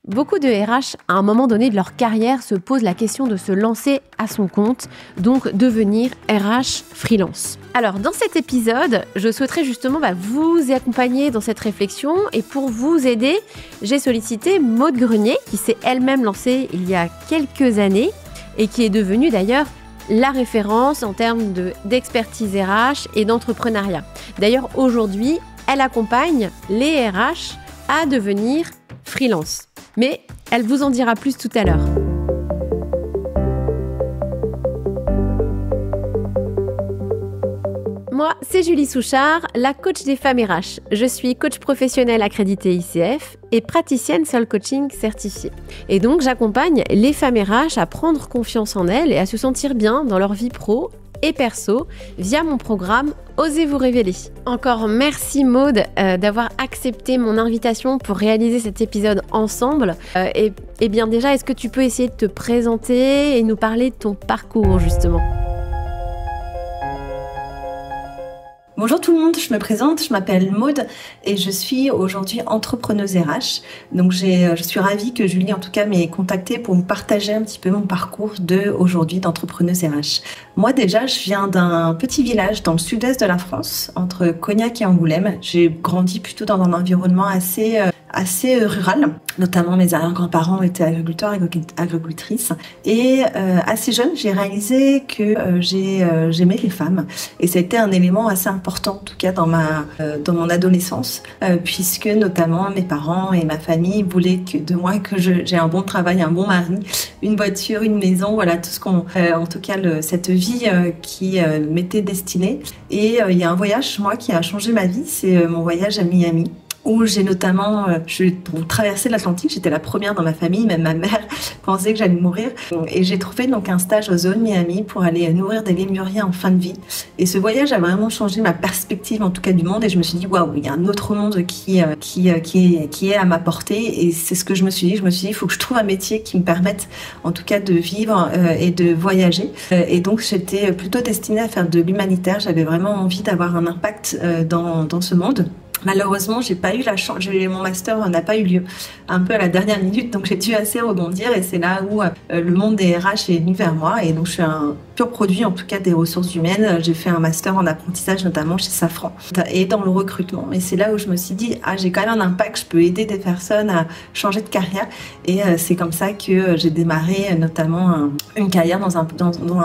Beaucoup de RH, à un moment donné de leur carrière, se posent la question de se lancer à son compte, donc devenir RH freelance. Alors, dans cet épisode, je souhaiterais justement vous accompagner dans cette réflexion et pour vous aider, j'ai sollicité Maude Grenier, qui s'est elle-même lancée il y a quelques années et qui est devenue d'ailleurs la référence en termes d'expertise RH et d'entrepreneuriat. D'ailleurs, aujourd'hui, elle accompagne les RH à devenir freelance. Mais elle vous en dira plus tout à l'heure. Moi, c'est Julie Souchard, la coach des femmes RH. Je suis coach professionnelle accréditée ICF et praticienne Soul Coaching certifiée. Et donc, j'accompagne les femmes RH à prendre confiance en elles et à se sentir bien dans leur vie pro et perso via mon programme Osez vous révéler. Encore merci Maude d'avoir accepté mon invitation pour réaliser cet épisode ensemble. Et bien déjà, est-ce que tu peux essayer de te présenter et nous parler de ton parcours justement ? Bonjour tout le monde, je me présente, je m'appelle Maude et je suis aujourd'hui entrepreneuse RH. Donc je suis ravie que Julie en tout cas m'ait contactée pour vous partager un petit peu mon parcours aujourd'hui d'entrepreneuse RH. Moi déjà, je viens d'un petit village dans le sud-est de la France, entre Cognac et Angoulême. J'ai grandi plutôt dans un environnement assez rural, notamment mes arrière-grands-parents étaient agriculteurs, agricultrices. Et assez jeune, j'ai réalisé que j'aimais les femmes. Et ça a été un élément assez important, en tout cas dans mon adolescence, puisque notamment mes parents et ma famille voulaient de moi que j'ai un bon travail, un bon mari, une voiture, une maison, voilà tout ce en tout cas cette vie qui m'était destinée. Et il y a un voyage, moi, qui a changé ma vie, c'est mon voyage à Miami, où j'ai notamment traversé l'Atlantique. J'étais la première dans ma famille, même ma mère pensait que j'allais mourir. Et j'ai trouvé donc un stage aux Zones Miami pour aller nourrir des lémuriens en fin de vie. Et ce voyage a vraiment changé ma perspective, en tout cas du monde. Et je me suis dit, waouh, il y a un autre monde qui est à ma portée. Et c'est ce que je me suis dit. Je me suis dit, il faut que je trouve un métier qui me permette, en tout cas, de vivre et de voyager. Et donc, j'étais plutôt destinée à faire de l'humanitaire. J'avais vraiment envie d'avoir un impact dans ce monde. Malheureusement, j'ai pas eu la chance. Mon master n'a pas eu lieu, un peu à la dernière minute, donc j'ai dû assez rebondir. Et c'est là où le monde des RH est venu vers moi. Et donc, je suis un pur produit, en tout cas, des ressources humaines. J'ai fait un master en apprentissage, notamment chez Safran, et dans le recrutement. Et c'est là où je me suis dit, j'ai quand même un impact. Je peux aider des personnes à changer de carrière. Et c'est comme ça que j'ai démarré, notamment une carrière dans un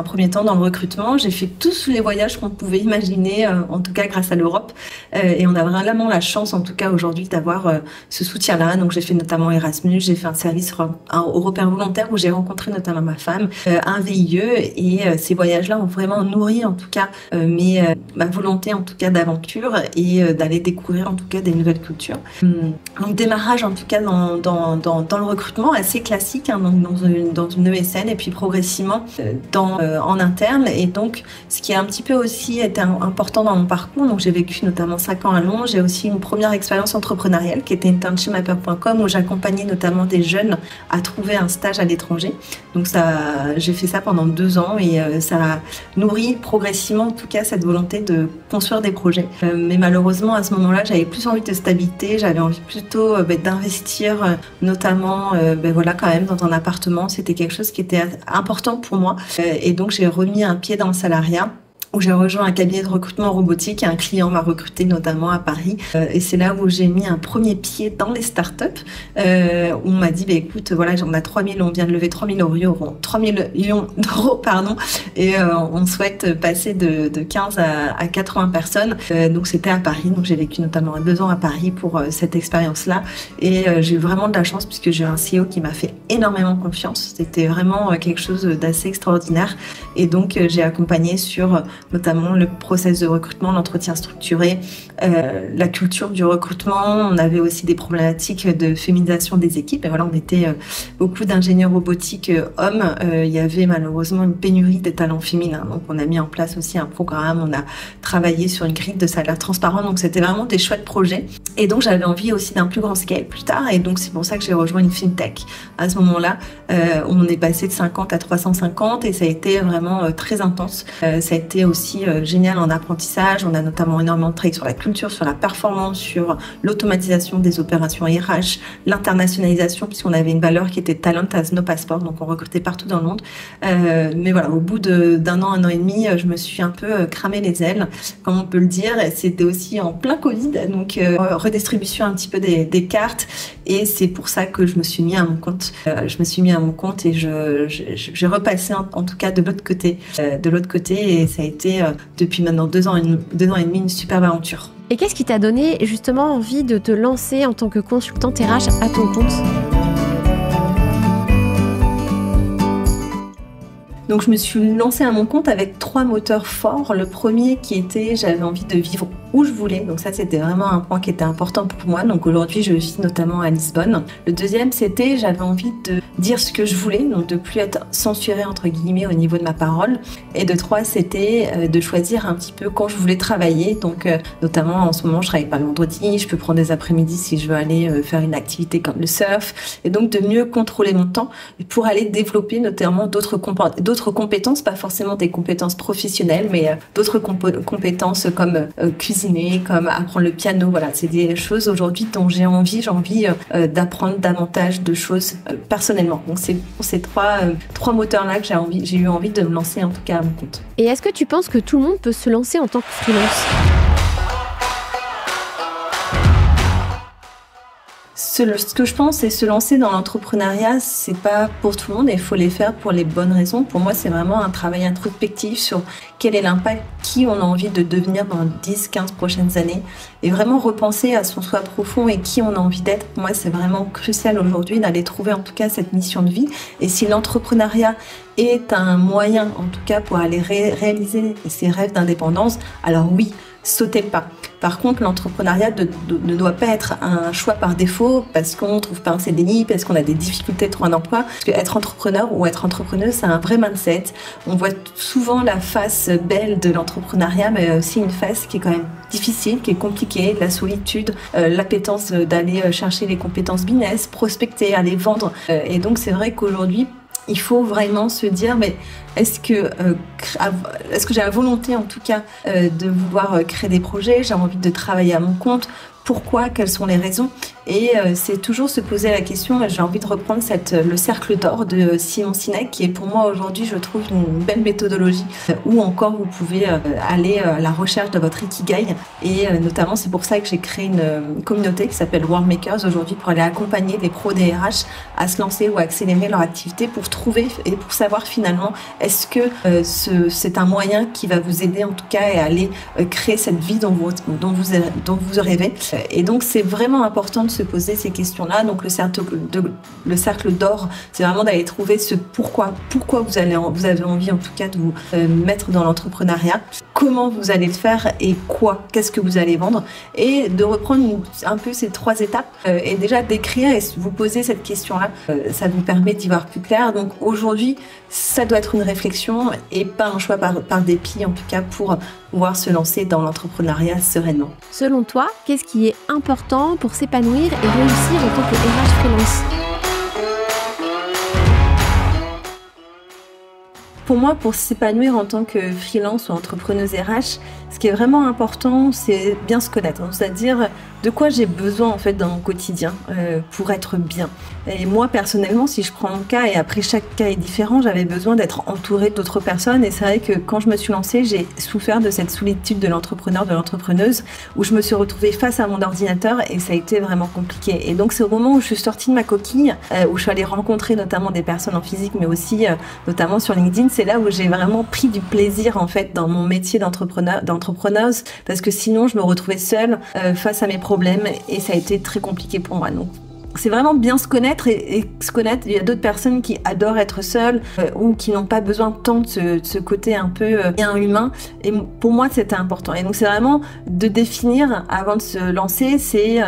premier temps dans le recrutement. J'ai fait tous les voyages qu'on pouvait imaginer, en tout cas grâce à l'Europe. Et on a vraiment la chance, en tout cas aujourd'hui, d'avoir ce soutien-là. Donc j'ai fait notamment Erasmus, j'ai fait un service européen volontaire où j'ai rencontré notamment ma femme, un VIE, et ces voyages-là ont vraiment nourri, en tout cas, ma volonté, en tout cas, d'aventure et d'aller découvrir, en tout cas, des nouvelles cultures. Donc démarrage, en tout cas, dans le recrutement assez classique, hein, donc dans une ESN, et puis progressivement en interne. Et donc, ce qui a un petit peu aussi été important dans mon parcours, donc j'ai vécu notamment 5 ans à Londres. J'ai aussi une première expérience entrepreneuriale qui était internshipmapper.com où j'accompagnais notamment des jeunes à trouver un stage à l'étranger. Donc j'ai fait ça pendant 2 ans et ça a nourri progressivement, en tout cas, cette volonté de construire des projets. Mais malheureusement, à ce moment-là, j'avais plus envie de stabilité, j'avais envie plutôt d'investir, notamment, quand même dans un appartement. C'était quelque chose qui était important pour moi. Et donc, j'ai remis un pied dans le salariat, où j'ai rejoint un cabinet de recrutement robotique et un client m'a recruté notamment à Paris. Et c'est là où j'ai mis un premier pied dans les startups, où on m'a dit, écoute, voilà, on vient de lever 3 000 millions d'euros, pardon, et on souhaite passer de 15 à 80 personnes. Donc c'était à Paris, donc j'ai vécu notamment 2 ans à Paris pour cette expérience-là. Et j'ai eu vraiment de la chance puisque j'ai un CEO qui m'a fait énormément confiance. C'était vraiment quelque chose d'assez extraordinaire. Et donc j'ai accompagné sur notamment le process de recrutement, l'entretien structuré, la culture du recrutement. On avait aussi des problématiques de féminisation des équipes. Et voilà, on était beaucoup d'ingénieurs robotiques hommes. Il y avait malheureusement une pénurie des talents féminins. Donc, on a mis en place aussi un programme. On a travaillé sur une grille de salaire transparente. Donc, c'était vraiment des chouettes projets. Et donc, j'avais envie aussi d'un plus grand scale plus tard. Et donc, c'est pour ça que j'ai rejoint une fintech. À ce moment-là, on est passé de 50 à 350 et ça a été vraiment très intense. Ça a été aussi génial en apprentissage. On a notamment énormément travaillé sur la culture, sur la performance, sur l'automatisation des opérations RH, l'internationalisation, puisqu'on avait une valeur qui était talent as no passport, donc on recrutait partout dans le monde. Mais voilà, au bout d'un an, 1 an et demi, je me suis un peu cramé les ailes, comme on peut le dire. C'était aussi en plein Covid, donc redistribution un petit peu des cartes. Et c'est pour ça que je me suis mis à mon compte. Et j'ai repassé en tout cas de l'autre côté. Et ça a été depuis maintenant 2 ans et demi une superbe aventure. Et qu'est-ce qui t'a donné justement envie de te lancer en tant que consultante RH à ton compte ? Donc je me suis lancée à mon compte avec 3 moteurs forts. Le premier qui était, j'avais envie de vivre où je voulais. Donc ça, c'était vraiment un point qui était important pour moi. Donc aujourd'hui, je vis notamment à Lisbonne. Le deuxième, c'était, j'avais envie de dire ce que je voulais, donc de plus être censurée entre guillemets au niveau de ma parole. Et de 3, c'était de choisir un petit peu quand je voulais travailler. Donc notamment en ce moment, je travaille pas le vendredi. Je peux prendre des après-midi si je veux aller faire une activité comme le surf. Et donc de mieux contrôler mon temps pour aller développer notamment d'autres compétences, pas forcément des compétences professionnelles, mais d'autres compétences comme cuisiner, comme apprendre le piano. Voilà, c'est des choses aujourd'hui dont j'ai envie d'apprendre davantage de choses personnellement. Donc c'est pour ces trois moteurs-là que j'ai eu envie de me lancer en tout cas à mon compte. Et est-ce que tu penses que tout le monde peut se lancer en tant que freelance ? Ce que je pense, c'est se lancer dans l'entrepreneuriat, c'est pas pour tout le monde et il faut les faire pour les bonnes raisons. Pour moi, c'est vraiment un travail introspectif sur quel est l'impact, qui on a envie de devenir dans 10-15 prochaines années et vraiment repenser à son soi profond et qui on a envie d'être. Pour moi, c'est vraiment crucial aujourd'hui d'aller trouver en tout cas cette mission de vie. Et si l'entrepreneuriat est un moyen, en tout cas, pour aller réaliser ses rêves d'indépendance, alors oui, sautez le pas. Par contre, l'entrepreneuriat ne doit pas être un choix par défaut parce qu'on ne trouve pas un CDI, parce qu'on a des difficultés de trouver un emploi. Parce qu'être entrepreneur ou être entrepreneuse, c'est un vrai mindset. On voit souvent la face belle de l'entrepreneuriat, mais aussi une face qui est quand même difficile, qui est compliquée, la solitude, l'appétence d'aller chercher les compétences business, prospecter, aller vendre. Et donc, c'est vrai qu'aujourd'hui, il faut vraiment se dire, mais est-ce que j'ai la volonté, en tout cas, de vouloir créer des projets ? J'ai envie de travailler à mon compte. Pourquoi ? Quelles sont les raisons ? Et c'est toujours se poser la question, j'ai envie de reprendre le cercle d'or de Simon Sinek, qui est pour moi aujourd'hui, je trouve, une belle méthodologie, où encore vous pouvez aller à la recherche de votre ikigai. Et notamment, c'est pour ça que j'ai créé une communauté qui s'appelle World Makers aujourd'hui, pour aller accompagner des pros des RH à se lancer ou à accélérer leur activité pour trouver et pour savoir finalement, est-ce que c'est un moyen qui va vous aider en tout cas à aller créer cette vie dont vous rêvez. Et donc, c'est vraiment important de se poser ces questions-là. Donc, le cercle d'or, c'est vraiment d'aller trouver ce pourquoi vous avez envie, en tout cas, de vous mettre dans l'entrepreneuriat. Comment vous allez le faire et quoi ? Qu'est-ce que vous allez vendre ? Et de reprendre un peu ces 3 étapes et déjà d'écrire et vous poser cette question-là. Ça vous permet d'y voir plus clair. Donc, aujourd'hui, ça doit être une réflexion et pas un choix par dépit, en tout cas, pour pouvoir se lancer dans l'entrepreneuriat sereinement. Selon toi, qu'est-ce qui est important pour s'épanouir et réussir en tant que RH freelance ? Pour moi, pour s'épanouir en tant que freelance ou entrepreneuse RH, ce qui est vraiment important, c'est bien se connaître. C'est-à-dire de quoi j'ai besoin en fait dans mon quotidien pour être bien. Et moi, personnellement, si je prends mon cas, et après chaque cas est différent, j'avais besoin d'être entourée d'autres personnes. Et c'est vrai que quand je me suis lancée, j'ai souffert de cette solitude de l'entrepreneur, de l'entrepreneuse, où je me suis retrouvée face à mon ordinateur et ça a été vraiment compliqué. Et donc, c'est au moment où je suis sortie de ma coquille, où je suis allée rencontrer notamment des personnes en physique, mais aussi notamment sur LinkedIn. C'est là où j'ai vraiment pris du plaisir en fait dans mon métier d'entrepreneuse, parce que sinon je me retrouvais seule face à mes problèmes et ça a été très compliqué pour moi. Donc c'est vraiment bien se connaître et se connaître. Il y a d'autres personnes qui adorent être seules ou qui n'ont pas besoin tant de ce côté un peu bien humain. Et pour moi, c'était important. Et donc, c'est vraiment de définir avant de se lancer, c'est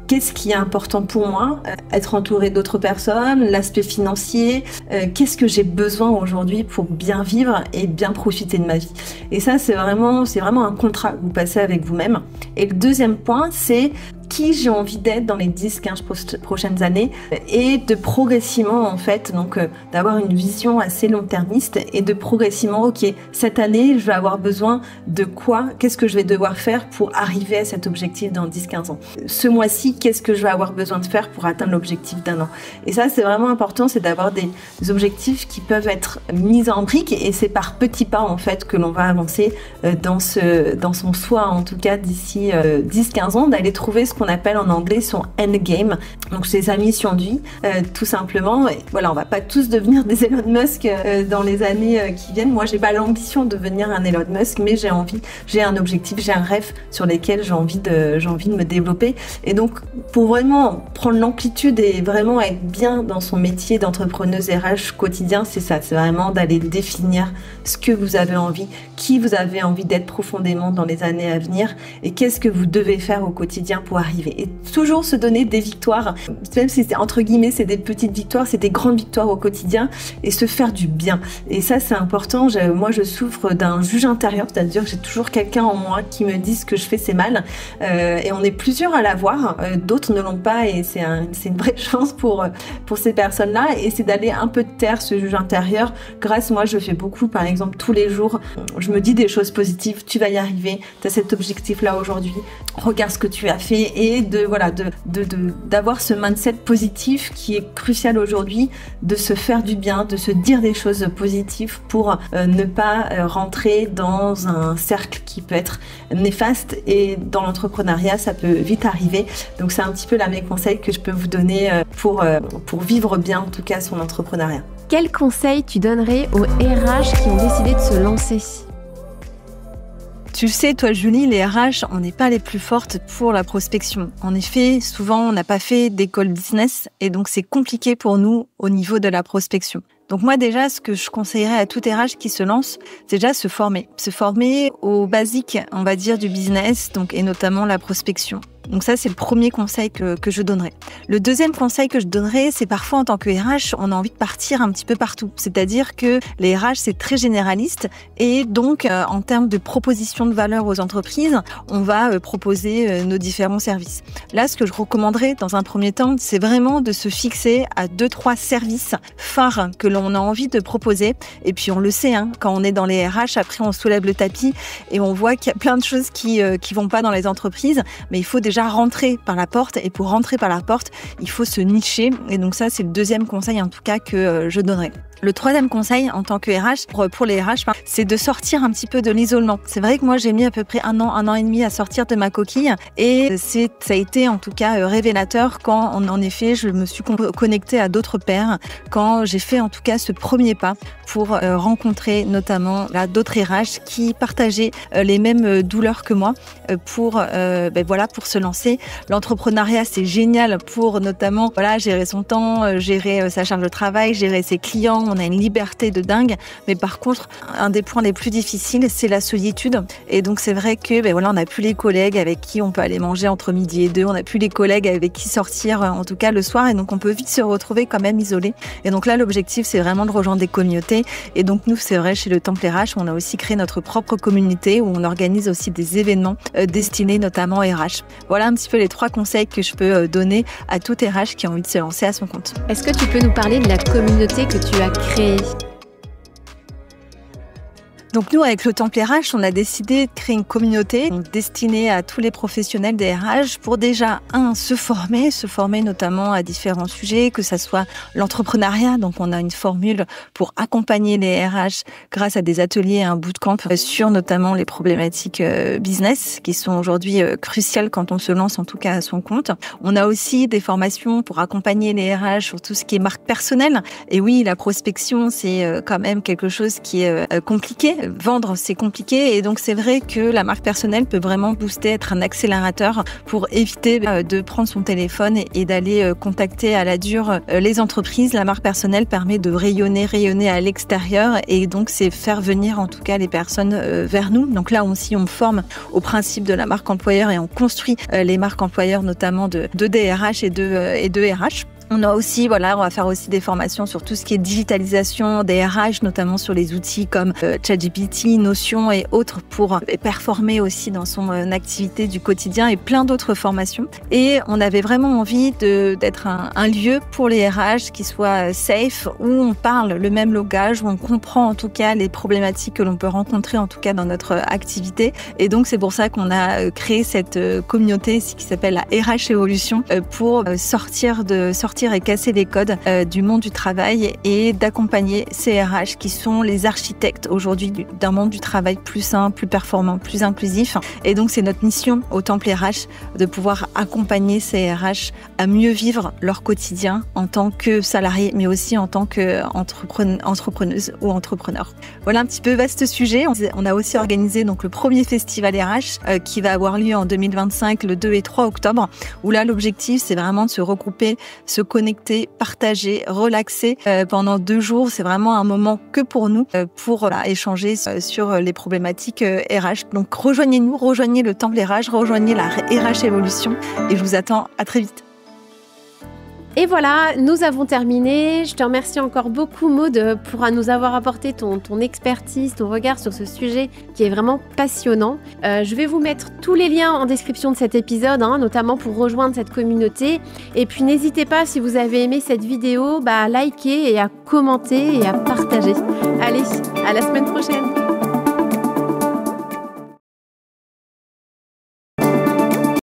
qu'est-ce qui est important pour moi ? Être entouré d'autres personnes, l'aspect financier, qu'est-ce que j'ai besoin aujourd'hui pour bien vivre et bien profiter de ma vie. Et ça, c'est vraiment un contrat que vous passez avec vous-même. Et le deuxième point, c'est qui j'ai envie d'être dans les 10-15 prochaines années et de progressivement en fait d'avoir une vision assez long-termiste et de progressivement ok, cette année je vais avoir besoin de quoi, qu'est-ce que je vais devoir faire pour arriver à cet objectif dans 10-15 ans. Ce mois-ci, qu'est-ce que je vais avoir besoin de faire pour atteindre l'objectif d'un an. Et ça c'est vraiment important, c'est d'avoir des objectifs qui peuvent être mis en briques et c'est par petits pas en fait que l'on va avancer dans son soi en tout cas d'ici 10-15 ans, d'aller trouver ce qu'on appelle en anglais son endgame, donc c'est sa mission de vie tout simplement. Et voilà, on va pas tous devenir des Elon Musk dans les années qui viennent. Moi j'ai pas l'ambition de devenir un Elon Musk, mais j'ai un objectif, j'ai un rêve sur lesquels j'ai envie de me développer. Et donc pour vraiment prendre l'amplitude et vraiment être bien dans son métier d'entrepreneuse RH quotidien, c'est ça, c'est vraiment d'aller définir ce que vous avez envie, qui vous avez envie d'être profondément dans les années à venir et qu'est-ce que vous devez faire au quotidien pour arriver. Et toujours se donner des victoires, même si c'est entre guillemets, c'est des petites victoires, c'est des grandes victoires au quotidien et se faire du bien. Et ça, c'est important. Moi, je souffre d'un juge intérieur, c'est-à-dire que j'ai toujours quelqu'un en moi qui me dit ce que je fais, c'est mal. Et on est plusieurs à l'avoir, d'autres ne l'ont pas et c'est une vraie chance pour ces personnes-là. Et c'est d'aller un peu taire ce juge intérieur. Moi, je fais beaucoup, par exemple, tous les jours, je me dis des choses positives. Tu vas y arriver. Tu as cet objectif-là aujourd'hui. Regarde ce que tu as fait et d'avoir ce mindset positif qui est crucial aujourd'hui, de se faire du bien, de se dire des choses positives pour ne pas rentrer dans un cercle qui peut être néfaste et dans l'entrepreneuriat, ça peut vite arriver. Donc c'est un petit peu là mes conseils que je peux vous donner pour vivre bien en tout cas son entrepreneuriat. Quels conseils tu donnerais aux RH qui ont décidé de se lancer ? Tu le sais, toi Julie, les RH, on n'est pas les plus fortes pour la prospection. En effet, souvent on n'a pas fait d'école business et donc c'est compliqué pour nous au niveau de la prospection. Donc moi déjà, ce que je conseillerais à tout RH qui se lance, c'est déjà se former aux basiques, on va dire, du business, donc et notamment la prospection. Donc ça, c'est le premier conseil que je donnerais. Le deuxième conseil que je donnerais, c'est parfois en tant que RH, on a envie de partir un petit peu partout. C'est-à-dire que les RH, c'est très généraliste et donc en termes de proposition de valeur aux entreprises, on va proposer nos différents services. Là, ce que je recommanderais dans un premier temps, c'est vraiment de se fixer à 2-3 services phares que l'on a envie de proposer. Et puis on le sait, quand on est dans les RH, après on soulève le tapis et on voit qu'il y a plein de choses qui vont pas dans les entreprises, mais il faut déjà rentrer par la porte et pour rentrer par la porte, il faut se nicher et donc ça c'est le deuxième conseil en tout cas que je donnerais. Le troisième conseil en tant que RH, pour les RH, c'est de sortir un petit peu de l'isolement. C'est vrai que moi j'ai mis à peu près un an et demi à sortir de ma coquille et ça a été en tout cas révélateur quand en effet je me suis connectée à d'autres pairs, quand j'ai fait en tout cas ce premier pas pour rencontrer notamment d'autres RH qui partageaient les mêmes douleurs que moi pour se lancer. L'entrepreneuriat c'est génial pour notamment gérer son temps, gérer sa charge de travail, gérer ses clients. On a une liberté de dingue, mais par contre, un des points les plus difficiles, c'est la solitude. Et donc, c'est vrai que, on n'a plus les collègues avec qui on peut aller manger entre midi et 2. On n'a plus les collègues avec qui sortir, en tout cas le soir. Et donc, on peut vite se retrouver quand même isolé. Et donc là, l'objectif, c'est vraiment de rejoindre des communautés. Et donc, nous, c'est vrai, chez le Temple RH, on a aussi créé notre propre communauté où on organise aussi des événements destinés notamment RH. Voilà un petit peu les 3 conseils que je peux donner à tout RH qui a envie de se lancer à son compte. Est-ce que tu peux nous parler de la communauté que tu as créée ? Donc nous, avec le Temple RH, on a décidé de créer une communauté destinée à tous les professionnels des RH pour déjà, se former notamment à différents sujets, que ça soit l'entrepreneuriat. Donc on a une formule pour accompagner les RH grâce à des ateliers et un bootcamp sur notamment les problématiques business qui sont aujourd'hui cruciales quand on se lance en tout cas à son compte. On a aussi des formations pour accompagner les RH sur tout ce qui est marque personnelle. Et oui, la prospection, c'est quand même quelque chose qui est compliqué. Vendre, c'est compliqué et donc c'est vrai que la marque personnelle peut vraiment booster, être un accélérateur pour éviter de prendre son téléphone et d'aller contacter à la dure les entreprises. La marque personnelle permet de rayonner à l'extérieur et donc c'est faire venir en tout cas les personnes vers nous. Donc là aussi on forme au principe de la marque employeur et on construit les marques employeurs notamment de DRH et de RH. On a aussi, on va faire aussi des formations sur tout ce qui est digitalisation des RH, notamment sur les outils comme ChatGPT, Notion et autres pour performer aussi dans son activité du quotidien et plein d'autres formations. Et on avait vraiment envie d'être un lieu pour les RH qui soit safe, où on parle le même langage, où on comprend en tout cas les problématiques que l'on peut rencontrer en tout cas dans notre activité. Et donc c'est pour ça qu'on a créé cette communauté qui s'appelle la RH Évolution pour sortir et casser les codes du monde du travail et d'accompagner ces RH qui sont les architectes aujourd'hui d'un monde du travail plus sain, plus performant, plus inclusif. Et donc c'est notre mission au Temple RH de pouvoir accompagner ces RH à mieux vivre leur quotidien en tant que salariés, mais aussi en tant qu'entrepreneuse ou entrepreneur. Voilà un petit peu vaste sujet. On a aussi organisé donc le premier festival RH qui va avoir lieu en 2025, le 2 et 3 octobre, où là l'objectif c'est vraiment de se regrouper, se connecter, partager, relaxer pendant 2 jours. C'est vraiment un moment que pour nous, pour échanger sur les problématiques RH. Donc rejoignez-nous, rejoignez le Temple RH, rejoignez la RH Évolution et je vous attends à très vite. Et voilà, nous avons terminé. Je te remercie encore beaucoup Maud pour nous avoir apporté ton expertise, ton regard sur ce sujet qui est vraiment passionnant. Je vais vous mettre tous les liens en description de cet épisode, notamment pour rejoindre cette communauté. Et puis n'hésitez pas, si vous avez aimé cette vidéo, à liker et à commenter et à partager. Allez, à la semaine prochaine.